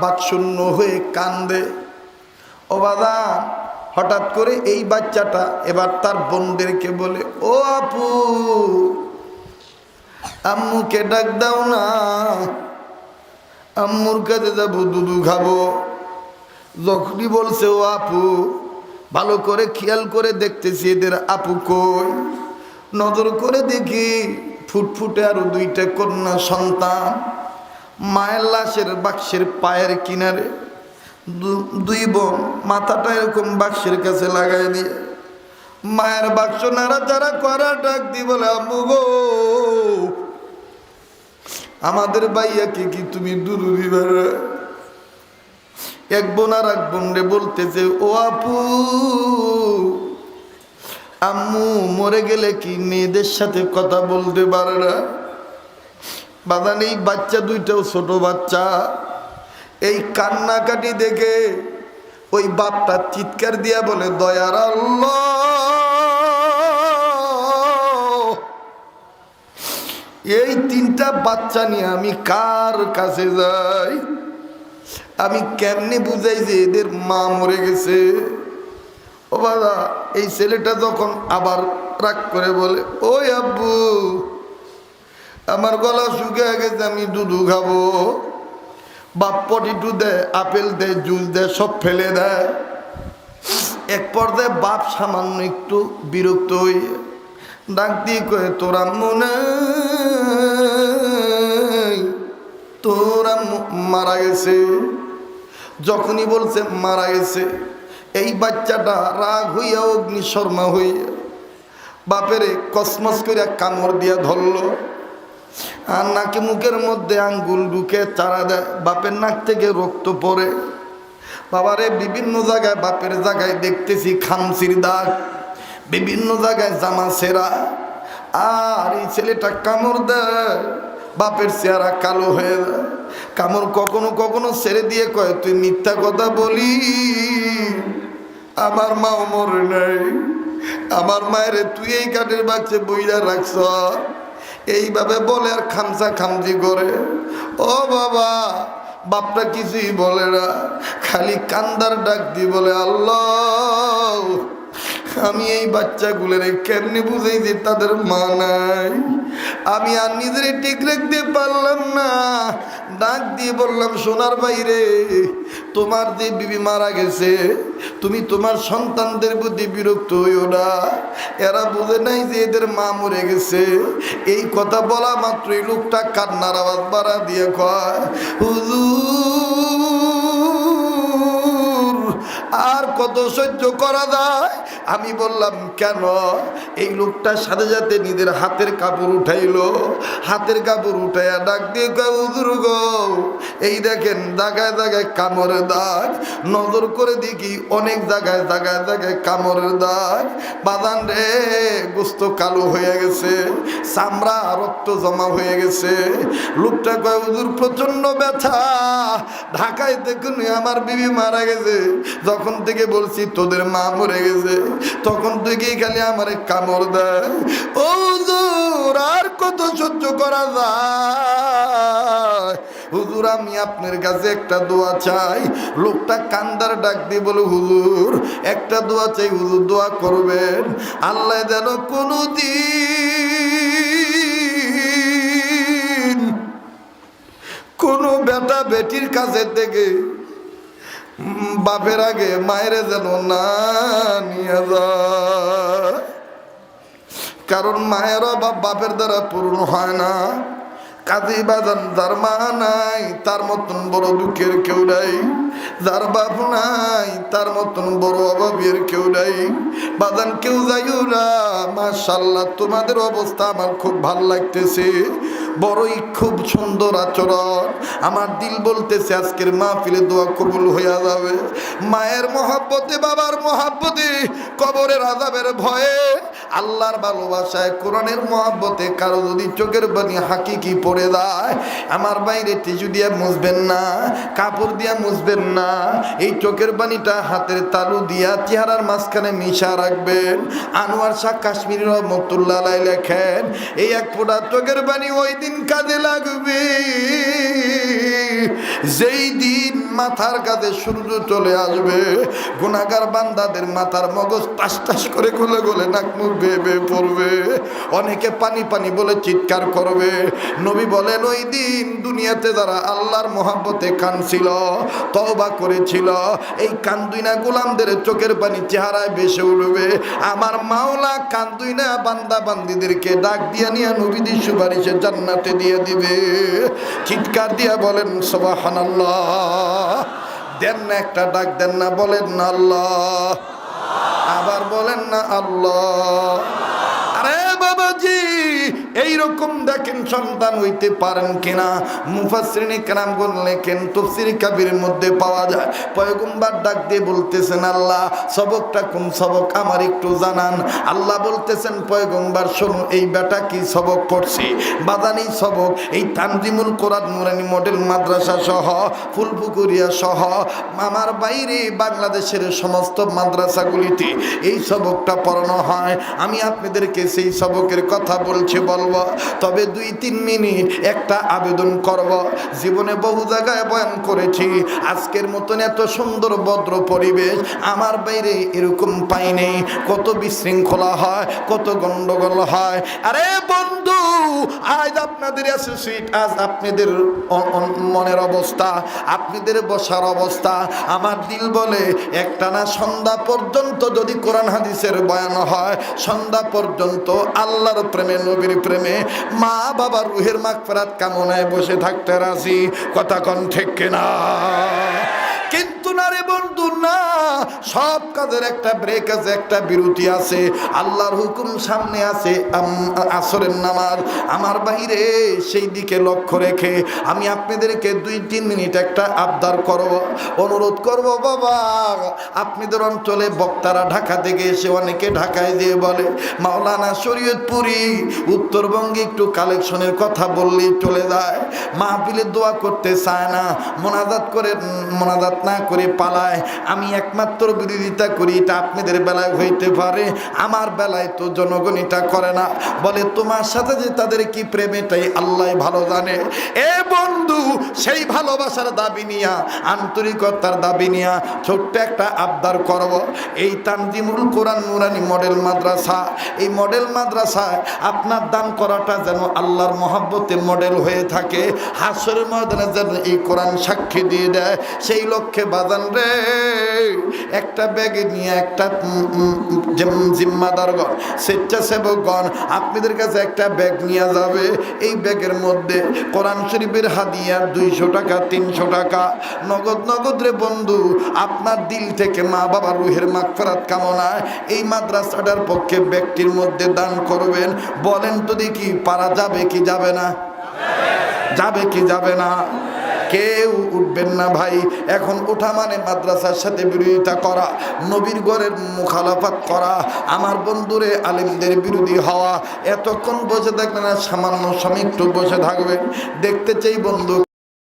বাকশূন্য হয়ে কান্দে। ও বাদান, হঠাৎ করে এই বাচ্চাটা এবার তার বোনদেরকে বলে, ও আপু, আম্মুকে ডাক দাও না, আম্মুর কাছে যাবো, দুধু খাবো। যখনই বলছে ও আপু, ভালো করে খেয়াল করে দেখতেছি এদের আপু কই। নজর করে দেখি ফুটফুটে আরো দুইটা কন্যা সন্তান মায়ের লাশের বাক্সের পায়ের কিনারে, দুই বোন মাথাটা এরকম বাক্সের কাছে লাগাই দিয়ে মায়ের বাক্স নাড়াচাড়া করা, ডাক দিয়ে বলে, আম্মু গো, আমাদের ভাইয়াকে কি তুমি দুধ দিবে? এক বোন আর এক বোন রে বলতেছে, ও আপু, আম্মু মরে গেলে কি মেয়েদের সাথে কথা বলতে পারে না? বাদান, এই বাচ্চা দুইটাও ছোট বাচ্চা, এই কান্নাকাটি দেখে ওই বাপটা চিৎকার দিয়া বলে, দয়ার আল্লাহ, এই তিনটা বাচ্চা নিয়ে আমি কার কাছে যাই? আমি কেমনে বুঝাই যে এদের মা মরে গেছে? ও বাবা, এই ছেলেটা যখন আবার রাগ করে বলে, ওই আব্বু, আমার গলা শুকিয়ে গেছে, আমি দুধু খাবো। বাপ পটিটু দেয়, আপেল দেয়, জুস দেয়, সব ফেলে দেয়। এক পর্যায়ে বাপ সামান্য একটু বিরক্ত হয়ে ডাক দিয়ে কয়ে, তোর আম্মু নাই, তোর আম্মু মারা গেছে। যখনই বলছে মারা গেছে, এই বাচ্চাটা রাগ হইয়া অগ্নিশর্মা হইয়া বাপেরে কসমস করে কামড় দিয়া ধরলো, আর নাকে মুখের মধ্যে আঙ্গুল ঢুকে চারা দেয়, বাপের নাক থেকে রক্ত পড়ে। বাবারে, বিভিন্ন জায়গায় বাপের জায়গায় দেখতেছি খামচির দাগ, বিভিন্ন জায়গায় জামা ছেঁড়া। আর এই ছেলেটা কামড় দেয়, বাপের চেহারা কালো হয়ে যায়। কামড় কখনো কখনো ছেড়ে দিয়ে কয়, তুই মিথ্যা কথা বলি, আমার মাও মরে নাই, আমার মায়ের তুই এই কাঠের বাক্সে বইরা রাখছ। এইভাবে বলে আর খামচা খামচি করে। ও বাবা, বাপটা কিছুই বলে না, খালি কান্দার ডাক দিয়ে বলে, আল্লাহ, আমি এই বাচ্চাগুলোর কেমনি বুঝাই যে তাদের মা নাই? আমি আর নিজের ঠিক রাখতে পারলাম না। ডাক দিয়ে বললাম, সোনার বাইরে, তোমার যে বিবি মারা গেছে, তুমি তোমার সন্তানদের প্রতি বিরক্ত হইও না। এরা বুঝে নাই যে এদের মা মরে গেছে। এই কথা বলা মাত্রই লোকটা কান্নার আওয়াজ বাড়া দিয়ে কয়, হুজুর, আর কত সহ্য করা যায়? আমি বললাম, কেন? এই লোকটার সাথে সাথে নিজের হাতের কাপড় উঠাইলো, হাতের কাপড় উঠাইয়া ডাক দিয়ে কয়, হুজুর গো, এই দেখেন জায়গায় জায়গায় কামড়ের দাগ, নজর করে দেখি অনেক জায়গায় জায়গায় জায়গায় কামড়ের দাগ। বাদান রে, গোস্ত কালো হয়ে গেছে, চামড়া রক্ত জমা হয়ে গেছে। লোকটা কয়, হুজুর প্রচন্ড ব্যথা, ঢাকায় দেখুন আমার বিবি মারা গেছে, যখন থেকে বলছি তোদের মা মরে গেছে, তখন থেকেই খালি আমার কামড় দেয়। ও হুজুর, আর কত সহ্য করা যায়? হুজুর, আমি আপনার কাছে একটা দোয়া চাই। লোকটা কান্দার ডাক দিয়ে বলে, হুজুর, একটা দোয়া চাই, হুজুর দোয়া করবেন, আল্লাহ যেন কোনোদিন কোনো বেটা বেটির কাছে থেকে বাপের আগে মায়ের যেন না নিয়ে যায়। কারণ মায়ের অভাব বাপের দ্বারা পূর্ণ হয় না। কাজী বাজান, যার মা নাই তার মতন বড় দুঃখের কেউ নাই, যার বাপ নাই তার মতন বড় অভাবের কেউ নাই। বাজান, কেউ যাইও না। মাশাআল্লাহ, তোমাদের অবস্থা আমার খুব ভালো লাগতেছে, বড়ই খুব সুন্দর আচরণ। আমার দিল বলতেছে আজকের মাহফিলে দোয়া কবুল হইয়া যাবে। মায়ের মহাব্বতে, বাবার মহাব্বতে, কবরের আযাবের ভয়ে আল্লাহর ভালোবাসায় কোরআনের মহব্বতে কারো যদি চোখের পানি হাকিকি পড়ে দেয়, আমার বাইরে টিস্যু দিয়ে মুছবেন না, কাপড় দিয়ে মুছবেন না, এই চোখের পানিটা হাতের তালু দিয়া চেহারার মাঝখানে মিশা রাখবেন। আনোয়ার শাহ কাশ্মীরি রহমতুল্লাহ আলাইহি লেখেন, এই এক ফোঁটা চোখের পানি ওই দিন কাজে লাগবে যেই দিন মাথার কাছে সূর্য চলে আসবে, গুনাহগার বান্দাদের মাথার মগজ টাস টাস করে গলে গলে নাক মুখ বেয়ে বেয়ে পড়বে, অনেকে পানি পানি বলে চিৎকার করবে। নবী বলেন ওই দিন দুনিয়াতে যারা আল্লাহর মহব্বতে কাঁদছিল, তওবা করেছিল, এই কান্দুইনা গোলামদের চোখের পানি চেহারায় ভেসে উঠবে। আমার মাওলা কান্দুইনা বান্দা বান্দিদেরকে ডাক দিয়া নিয়ে নবীদের সুপারিশে জান্নাতে দিয়ে দিবে। চিৎকার দিয়া বলেন সুবহানাল্লাহ। দেন না একটা ডাক, দেন না, বলেন না আল্লাহ, আবার বলেন না আল্লাহ। আরে বাবাজি, এইরকম দেখেন সন্তান হইতে পারেন কিনা। মুফাসসিরিনে কেরামগণ লেখেন, তাফসীর কাবীরের মধ্যে পাওয়া যায় পয়গম্বর ডাক দিয়ে বলতেছেন, আল্লাহ সবকটা কোন সবক আমার একটু জানান। আল্লাহ বলতেছেন, পয়গম্বর শোনো, এই বেটা কি সবক পড়ছে বাদানি সবক, এই তানজিমুল কোরআন নুরানি মডেল মাদ্রাসা সহ ফুলপুকুরিয়া সহ আমার বাইরে বাংলাদেশের সমস্ত মাদ্রাসাগুলিতে এই সবকটা পড়ানো হয়। আমি আপনাদেরকে সেই সবকের কথা বলছি, বলবো, তবে 2-3 মিনিট একটা আবেদন করব। জীবনে বহু জায়গায় বয়ান করেছি, আজকের মতন এত সুন্দর ভদ্র পরিবেশ আমার বাইরে এরকম পাইনি। কত বিশৃঙ্খলা হয়, কত গন্ডগোল হয়। আরে বন্ধু, আজ আপনাদের অ্যাসোসিয়েট, আজ আপনাদের মনের অবস্থা, আপনাদের বসার অবস্থা, আমার দিল বলে একটানা সন্ধ্যা পর্যন্ত যদি কোরআন হাদিসের বয়ান হয়, সন্ধ্যা পর্যন্ত আল্লাহর প্রেমে, নবীর প্রেমে, মা বাবার রুহের মাগফিরাত কামনায় বসে থাকতে রাজি। কথা কোন ঠিক কিনা? কিন্তু না রে বন্ধু, না, সব কাজের একটা ব্রেক আছে, একটা বিরতি আছে। আল্লাহর হুকুম সামনে আছে, আসরের নামাজ, আমার বাইরে সেই দিকে লক্ষ্য রেখে আমি আপনাদেরকে 2-3 মিনিট একটা আবদার করব, অনুরোধ করব। বাবা, আপনাদের অঞ্চলে বক্তারা ঢাকা থেকে এসে অনেকে ঢাকায় দিয়ে বলে মাওলানা শরীয়তপুরি উত্তরবঙ্গে একটু কালেকশনের কথা বললেই চলে যায়, মাহফিলে দোয়া করতে চায় না, মোনাজাত না করে পালায়। আমি একমাত্র বিরোধিতা করি, এটা আপনাদের বেলায় হইতে পারে, আমার বেলায় তো জনগণ এটা করে না। বলে তোমার সাথে যে তাদের কি প্রেম, এটাই আল্লাহ ভালো জানে। এ বন্ধু, সেই ভালোবাসার দাবি নিয়া, আন্তরিকতার দাবি নিয়া ছোট্ট একটা আবদার করব। এই তানজিমুল কোরআন নুরানি মডেল মাদ্রাসা, এই মডেল মাদ্রাসায় আপনার দান করাটা যেন আল্লাহর মহব্বতে মডেল হয়ে থাকে, হাসরের ময়দানে যেন এই কোরআন সাক্ষী দিয়ে দেয়। সেই লক্ষ্যে বাজান রে, একটা ব্যাগে নিয়ে একটা জিম্মাদারগণ, স্বেচ্ছাসেবকগণ আপনাদের কাছে একটা ব্যাগ নিয়ে যাবে। এই ব্যাগের মধ্যে কোরআন শরীফের হাদিয়া 200 টাকা, 300 টাকা নগদ রে বন্ধু, আপনার দিল থেকে মা বাবার রুহের মাগফিরাত কামনায় এই মাদ্রাসাটার পক্ষে ব্যক্তির মধ্যে দান করবেন। বলেন তো দেখি, পারা যাবে কি যাবে না? যাবে কি যাবে না? কেউ উঠবেন না ভাই। এখন ওঠা মানে মাদ্রাসার সাথে বিরোধিতা করা, নবীর ঘরের মুখালাফাত করা, আমার বন্ধুরে আলেমদের বিরোধী হওয়া। এতক্ষণ বসে থাকলে না, সামান্য সময় একটু বসে থাকবেন। দেখতে চাই বন্ধু